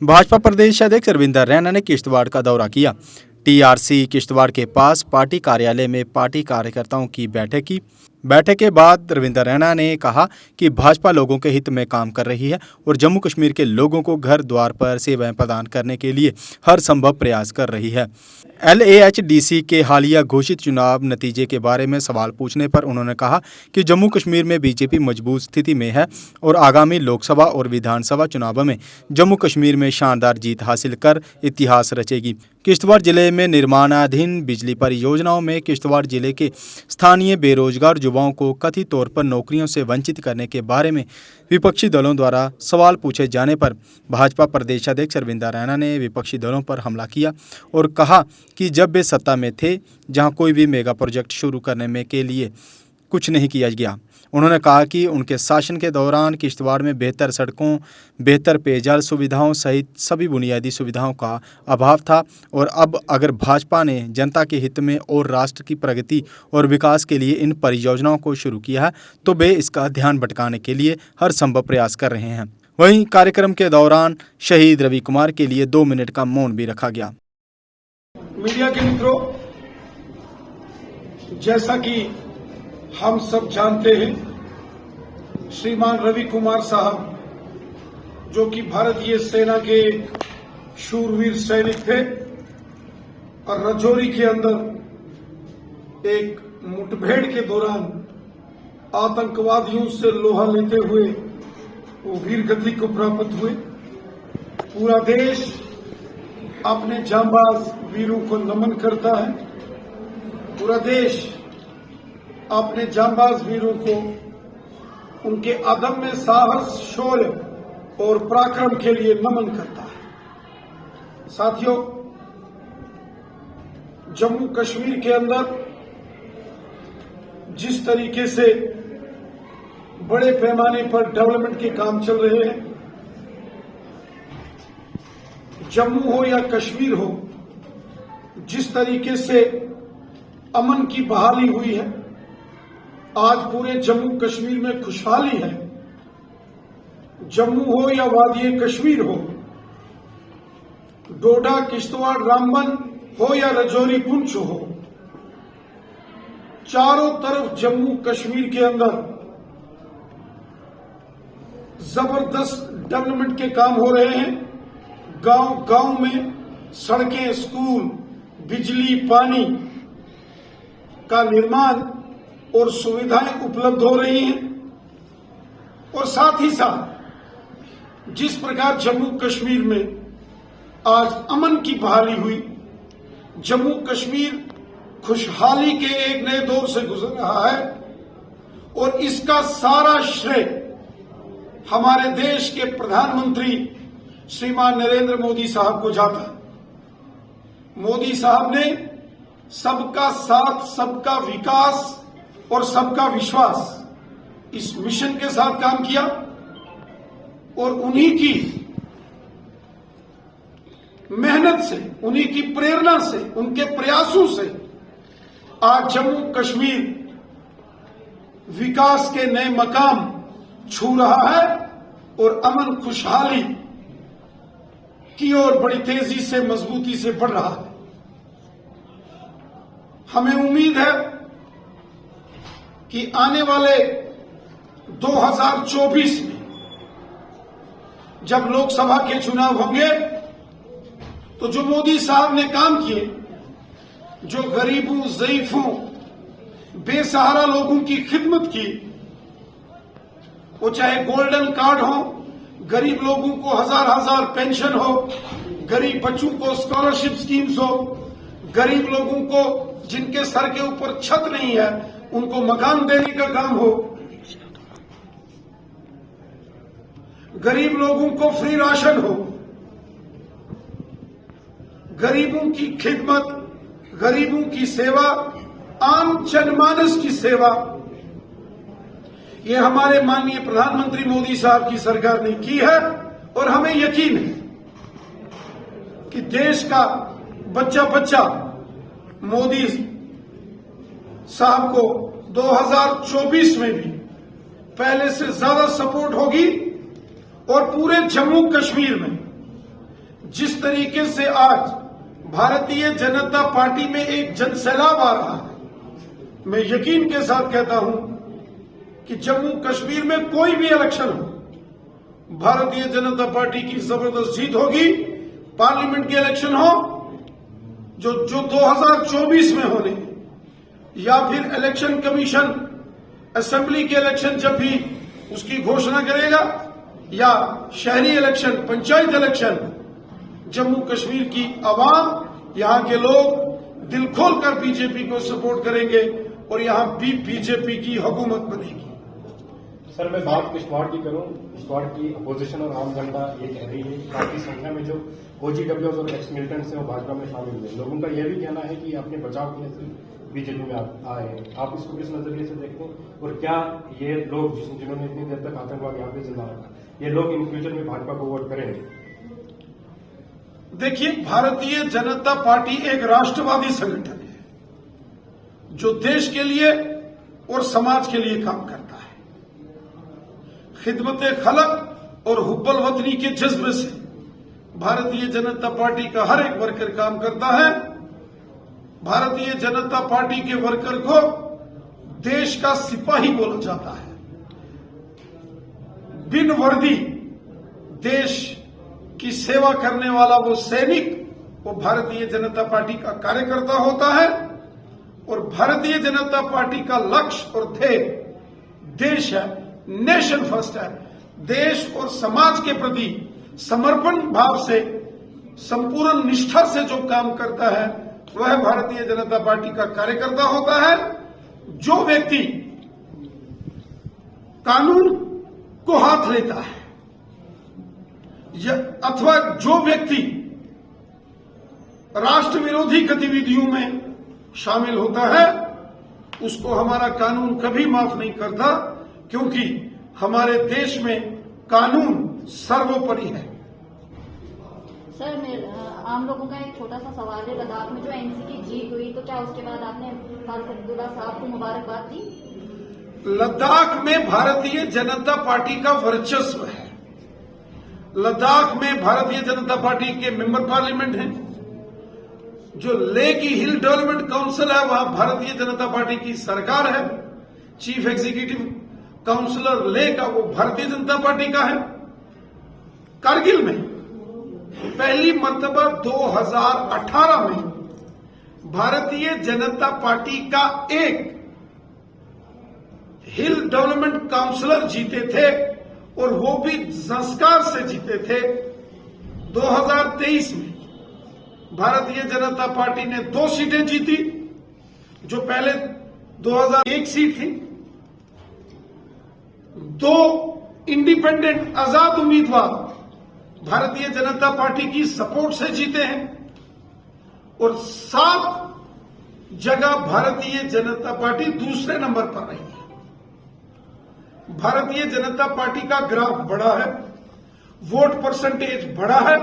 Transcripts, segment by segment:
भाजपा प्रदेश अध्यक्ष रविंदर रैना ने किश्तवाड़ का दौरा किया। टीआरसी किश्तवाड़ के पास पार्टी कार्यालय में पार्टी कार्यकर्ताओं की बैठक की। बैठक के बाद रविंदर रैना ने कहा कि भाजपा लोगों के हित में काम कर रही है और जम्मू कश्मीर के लोगों को घर द्वार पर सेवाएं प्रदान करने के लिए हर संभव प्रयास कर रही है। LAHDC के हालिया घोषित चुनाव नतीजे के बारे में सवाल पूछने पर उन्होंने कहा कि जम्मू कश्मीर में बीजेपी मजबूत स्थिति में है और आगामी लोकसभा और विधानसभा चुनावों में जम्मू कश्मीर में शानदार जीत हासिल कर इतिहास रचेगी। किश्तवाड़ जिले में निर्माणाधीन बिजली परियोजनाओं में किश्तवाड़ जिले के स्थानीय बेरोजगार युवाओं को कथित तौर पर नौकरियों से वंचित करने के बारे में विपक्षी दलों द्वारा सवाल पूछे जाने पर भाजपा प्रदेश अध्यक्ष रविंदर रैना ने विपक्षी दलों पर हमला किया और कहा कि जब वे सत्ता में थे जहां कोई भी मेगा प्रोजेक्ट शुरू करने में के लिए कुछ नहीं किया गया। उन्होंने कहा कि उनके शासन के दौरान किश्तवाड़ में बेहतर सड़कों, बेहतर पेयजल सुविधाओं सहित सभी बुनियादी सुविधाओं का अभाव था और अब अगर भाजपा ने जनता के हित में और राष्ट्र की प्रगति और विकास के लिए इन परियोजनाओं को शुरू किया है तो वे इसका ध्यान भटकाने के लिए हर संभव प्रयास कर रहे हैं। वहीं कार्यक्रम के दौरान शहीद रवि कुमार के लिए 2 मिनट का मौन भी रखा गया। मीडिया के मित्रों, जैसा कि हम सब जानते हैं, श्रीमान रवि कुमार साहब जो कि भारतीय सेना के शूरवीर सैनिक थे और राजौरी के अंदर एक मुठभेड़ के दौरान आतंकवादियों से लोहा लेते हुए वो वीर गति को प्राप्त हुए। पूरा देश अपने जांबाज वीरों को नमन करता है। पूरा देश अपने जांबाज वीरों को उनके अदम्य साहस, शौर्य और पराक्रम के लिए नमन करता है। साथियों, जम्मू कश्मीर के अंदर जिस तरीके से बड़े पैमाने पर डेवलपमेंट के काम चल रहे हैं, जम्मू हो या कश्मीर हो, जिस तरीके से अमन की बहाली हुई है, आज पूरे जम्मू कश्मीर में खुशहाली है। जम्मू हो या वादी कश्मीर हो, डोडा, किश्तवाड़, रामबन हो या राजौरी, पुंछ हो, चारों तरफ जम्मू कश्मीर के अंदर जबरदस्त डेवलपमेंट के काम हो रहे हैं। गांव गांव में सड़कें, स्कूल, बिजली, पानी का निर्माण और सुविधाएं उपलब्ध हो रही हैं। और साथ ही साथ जिस प्रकार जम्मू कश्मीर में आज अमन की बहाली हुई, जम्मू कश्मीर खुशहाली के एक नए दौर से गुजर रहा है और इसका सारा श्रेय हमारे देश के प्रधानमंत्री श्रीमान नरेंद्र मोदी साहब को जाता है। मोदी साहब ने सबका साथ, सबका विकास और सबका विश्वास इस मिशन के साथ काम किया और उन्हीं की मेहनत से, उन्हीं की प्रेरणा से, उनके प्रयासों से आज जम्मू कश्मीर विकास के नए मकाम छू रहा है और अमन खुशहाली की ओर बड़ी तेजी से, मजबूती से बढ़ रहा है। हमें उम्मीद है कि आने वाले 2024 में जब लोकसभा के चुनाव होंगे तो जो मोदी साहब ने काम किए, जो गरीबों, ज़ईफों, बेसहारा लोगों की खिदमत की, वो चाहे गोल्डन कार्ड हो, गरीब लोगों को हजार पेंशन हो, गरीब बच्चों को स्कॉलरशिप स्कीम्स हो, गरीब लोगों को जिनके सर के ऊपर छत नहीं है उनको मकान देने का काम हो, गरीब लोगों को फ्री राशन हो, गरीबों की खिदमत, गरीबों की सेवा, आम जनमानस की सेवा, ये हमारे माननीय प्रधानमंत्री मोदी साहब की सरकार ने की है। और हमें यकीन है कि देश का बच्चा बच्चा मोदी साहब को 2024 में भी पहले से ज्यादा सपोर्ट होगी और पूरे जम्मू कश्मीर में जिस तरीके से आज भारतीय जनता पार्टी में एक जनसैलाब आ रहा है, मैं यकीन के साथ कहता हूं कि जम्मू कश्मीर में कोई भी इलेक्शन हो, भारतीय जनता पार्टी की जबरदस्त जीत होगी। पार्लियामेंट के इलेक्शन हो जो 2024 में होने, या फिर इलेक्शन कमीशन असेंबली के इलेक्शन जब भी उसकी घोषणा करेगा, या शहरी इलेक्शन, पंचायत इलेक्शन, जम्मू कश्मीर की आवाम, यहां के लोग दिल खोलकर बीजेपी को सपोर्ट करेंगे और यहां भी बीजेपी की हुकूमत बनेगी। सर, मैं बात किश्तवाड़ की करूं, किश्तवाड़ की अपोजिशन और आम जनता ये कह रही है कि काफी संख्या में जो ओजीडब्ल्यूज और एक्स मिलिटेंट्स हैं वो भाजपा में शामिल हुए। लोगों का यह भी कहना है कि अपने बचाव के लिए सिर्फ बीजेपी में आए हैं। आप इसको किस नजरिए से देखते हैं, और क्या ये लोग जिन्होंने इतनी देर तक आतंकवाद यहाँ पे जिंदा रखा, ये लोग इन फ्यूचर में भाजपा को वोट करेंगे? देखिए, भारतीय जनता पार्टी एक राष्ट्रवादी संगठन है जो देश के लिए और समाज के लिए काम करता है। खिदमत खलक और हुब्बल वतनी के जज्बे से भारतीय जनता पार्टी का हर एक वर्कर काम करता है। भारतीय जनता पार्टी के वर्कर को देश का सिपाही बोला जाता है। बिन वर्दी देश की सेवा करने वाला वो सैनिक, वो भारतीय जनता पार्टी का कार्यकर्ता होता है। और भारतीय जनता पार्टी का लक्ष्य और ध्येय देश है, नेशन फर्स्ट है। देश और समाज के प्रति समर्पण भाव से, संपूर्ण निष्ठा से जो काम करता है वह भारतीय जनता पार्टी का कार्यकर्ता होता है। जो व्यक्ति कानून को हाथ लेता है अथवा जो व्यक्ति राष्ट्र विरोधी गतिविधियों में शामिल होता है, उसको हमारा कानून कभी माफ नहीं करता, क्योंकि हमारे देश में कानून सर्वोपरि है। सर, आम लोगों का एक छोटा सा सवाल है, लद्दाख में जो एनसी की जीत हुई, तो क्या उसके बाद आपने फारूक अब्दुल्ला साहब को मुबारकबाद दी? लद्दाख में भारतीय जनता पार्टी का वर्चस्व है। लद्दाख में भारतीय जनता पार्टी के मेंबर पार्लियामेंट हैं। जो लेह की हिल डेवलपमेंट काउंसिल है वहां भारतीय जनता पार्टी की सरकार है। चीफ एग्जीक्यूटिव काउंसिलर लेह का वो भारतीय जनता पार्टी का है। कारगिल में पहली मर्तबा 2018 में भारतीय जनता पार्टी का एक हिल डेवलपमेंट काउंसिलर जीते थे, और वो भी संस्कार से जीते थे। 2023 में भारतीय जनता पार्टी ने 2 सीटें जीती, जो पहले 2001 सीट थी। 2 इंडिपेंडेंट आजाद उम्मीदवार भारतीय जनता पार्टी की सपोर्ट से जीते हैं, और 7 जगह भारतीय जनता पार्टी दूसरे नंबर पर रही है। भारतीय जनता पार्टी का ग्राफ बढ़ा है, वोट परसेंटेज बढ़ा है,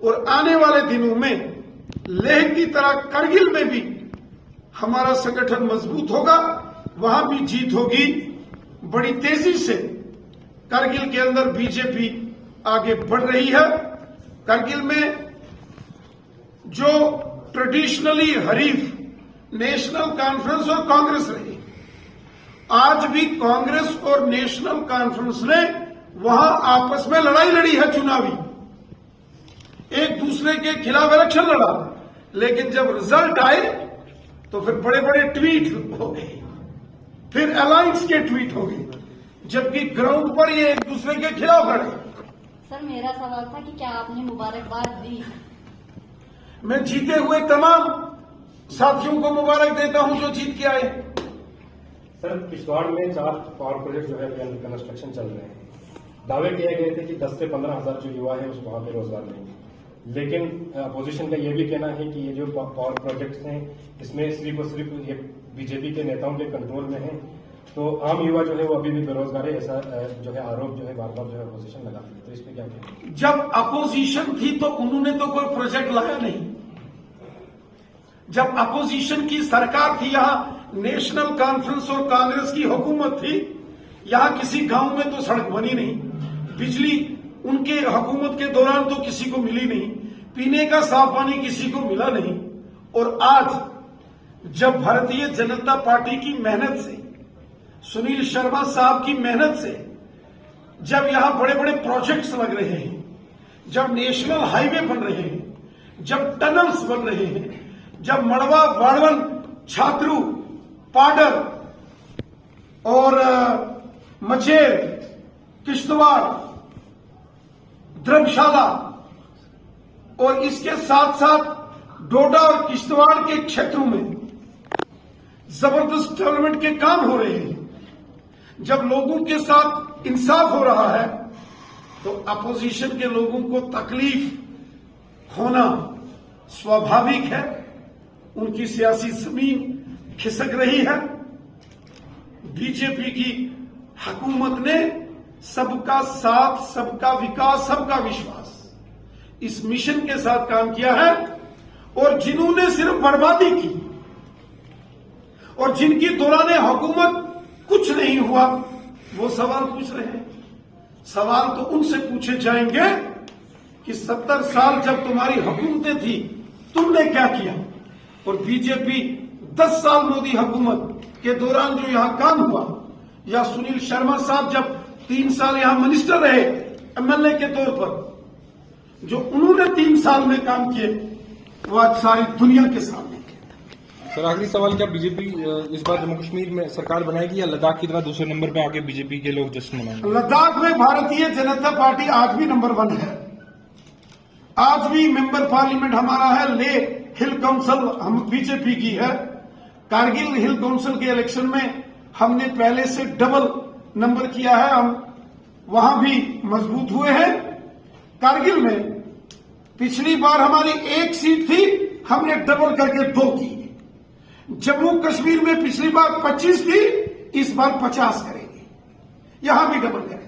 और आने वाले दिनों में लेह की तरह करगिल में भी हमारा संगठन मजबूत होगा, वहां भी जीत होगी। बड़ी तेजी से करगिल के अंदर बीजेपी आगे बढ़ रही है। करगिल में जो ट्रेडिशनली हरीफ नेशनल कॉन्फ्रेंस और कांग्रेस रही, आज भी कांग्रेस और नेशनल कॉन्फ्रेंस ने वहां आपस में लड़ाई लड़ी है चुनावी, एक दूसरे के खिलाफ इलेक्शन लड़ा, लेकिन जब रिजल्ट आए तो फिर बड़े बड़े ट्वीट हो गए, फिर अलायंस के ट्वीट हो गए, जबकि ग्राउंड पर ये एक दूसरे के खिलाफ लड़े। सर, मेरा सवाल था कि क्या आपने मुबारकबाद दी? मैं जीते हुए तमाम साथियों को मुबारक देता हूं जो जीत के आए। सर, किश्तवाड़ में 4 पावर प्रोजेक्ट जो है कंस्ट्रक्शन चल रहे हैं। दावे किए गए थे कि 10 से 15 हजार जो युवा है उसको वहां पे रोजगार देंगे, लेकिन अपोजिशन का यह भी कहना है कि ये जो पावर प्रोजेक्ट्स हैं इसमें सिर्फ और सिर्फ ये बीजेपी के नेताओं के कंट्रोल में है, तो आम युवा जो है वो अभी भी बेरोजगार है, ऐसा जो है आरोप जो है बार बार जो है अपोजिशन लगाती है। तो इस पर क्या कहें? जब अपोजिशन थी तो उन्होंने तो कोई प्रोजेक्ट लाया नहीं। जब अपोजिशन की सरकार थी, यहां नेशनल कॉन्फ्रेंस और कांग्रेस की हुकूमत थी, यहां किसी गांव में तो सड़क बनी नहीं, बिजली उनके हुकूमत के दौरान तो किसी को मिली नहीं, पीने का साफ पानी किसी को मिला नहीं। और आज जब भारतीय जनता पार्टी की मेहनत से, सुनील शर्मा साहब की मेहनत से जब यहां बड़े बड़े प्रोजेक्ट्स लग रहे हैं, जब नेशनल हाईवे बन रहे हैं, जब टनल्स बन रहे हैं, जब मड़वा, वाड़वन, छात्रू, पाडर और मचेर, किश्तवाड़, धर्मशाला और इसके साथ साथ डोडा और किश्तवाड़ के क्षेत्रों में जबरदस्त डेवलपमेंट के काम हो रहे हैं, जब लोगों के साथ इंसाफ हो रहा है, तो अपोजिशन के लोगों को तकलीफ होना स्वाभाविक है। उनकी सियासी जमीन खिसक रही है। बीजेपी की हुकूमत ने सबका साथ, सबका विकास, सबका विश्वास इस मिशन के साथ काम किया है। और जिन्होंने सिर्फ बर्बादी की और जिनकी दौरान हुकूमत कुछ नहीं हुआ, वो सवाल पूछ रहे हैं। सवाल तो उनसे पूछे जाएंगे कि 70 साल जब तुम्हारी हुकूमतें थी तुमने क्या किया, और बीजेपी 10 साल मोदी हुकूमत के दौरान जो यहां काम हुआ, या सुनील शर्मा साहब जब 3 साल यहां मिनिस्टर रहे एमएलए के तौर पर, जो उन्होंने 3 साल में काम किए, वो आज सारी दुनिया के सामने। सर आखिरी सवाल, क्या बीजेपी इस बार जम्मू कश्मीर में सरकार बनाएगी या लद्दाख की तरह दूसरे नंबर पे आके बीजेपी के लोग जश्न मनाएंगे? लद्दाख में भारतीय जनता पार्टी आज भी नंबर 1 है। आज भी मेंबर पार्लियामेंट हमारा है। ले हिल काउंसिल हम बीजेपी की है। कारगिल हिल काउंसिल के इलेक्शन में हमने पहले से डबल नंबर किया है। हम वहां भी मजबूत हुए हैं। कारगिल में पिछली बार हमारी 1 सीट थी, हमने डबल करके 2 की। जम्मू कश्मीर में पिछली बार 25 थी, इस बार 50 करेंगे, यहां भी डबल करेंगे।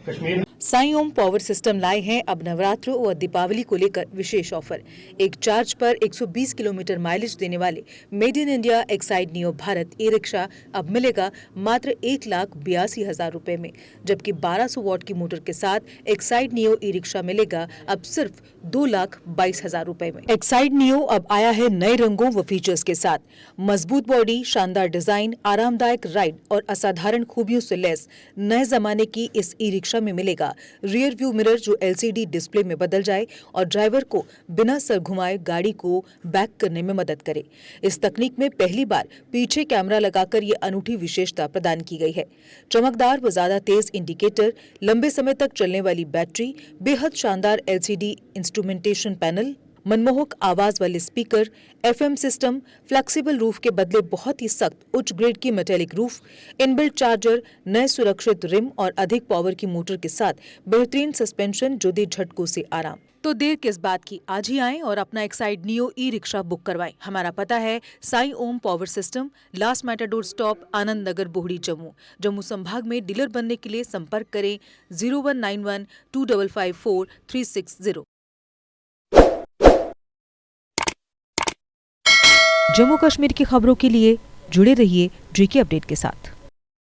कश्मीर साई ओम पावर सिस्टम लाए हैं अब नवरात्रों और दीपावली को लेकर विशेष ऑफर। एक चार्ज पर 120 किलोमीटर माइलेज देने वाले made in India Exide neo Bharat e rickshaw अब मिलेगा मात्र 1,82,000 रुपए में, जबकि 1200 वॉट की मोटर के साथ एक्साइड नियो ई रिक्शा मिलेगा अब सिर्फ 2,22,000 रुपए में। एक्साइड नियो अब आया है नए रंगों व फीचर्स के साथ। मजबूत बॉडी, शानदार डिजाइन, आरामदायक राइड और असाधारण खूबियों से लैस नए जमाने की इस ई रिक्शा में मिलेगा रियर व्यू मिरर जो एलसीडी डिस्प्ले में बदल जाए और ड्राइवर को बिना सर घुमाए गाड़ी को बैक करने में मदद करे। इस तकनीक में पहली बार पीछे कैमरा लगाकर ये अनूठी विशेषता प्रदान की गई है। चमकदार व ज्यादा तेज इंडिकेटर, लंबे समय तक चलने वाली बैटरी, बेहद शानदार एलसीडी इंस्ट्रूमेंटेशन पैनल, मनमोहक आवाज वाले speaker, FM system, flexible roof के बदले बहुत ही सख्त उच्च ग्रेड की मेटेलिक रूफ, इनबिल्ट चार्जर, नए सुरक्षित रिम और अधिक पावर की मोटर के साथ बेहतरीन सस्पेंशन जो दे झटकों से आराम। तो देर किस बात की, आज ही आएं और अपना Exide Neo e rickshaw book करवाएं। हमारा पता है Sai Om power system, last matador stop, Anand Nagar, Bohri, Jammu. Jammu संभाग में डीलर बनने के लिए संपर्क करें 0191 2554 360। जम्मू कश्मीर की खबरों के लिए जुड़े रहिए जेके अपडेट के साथ।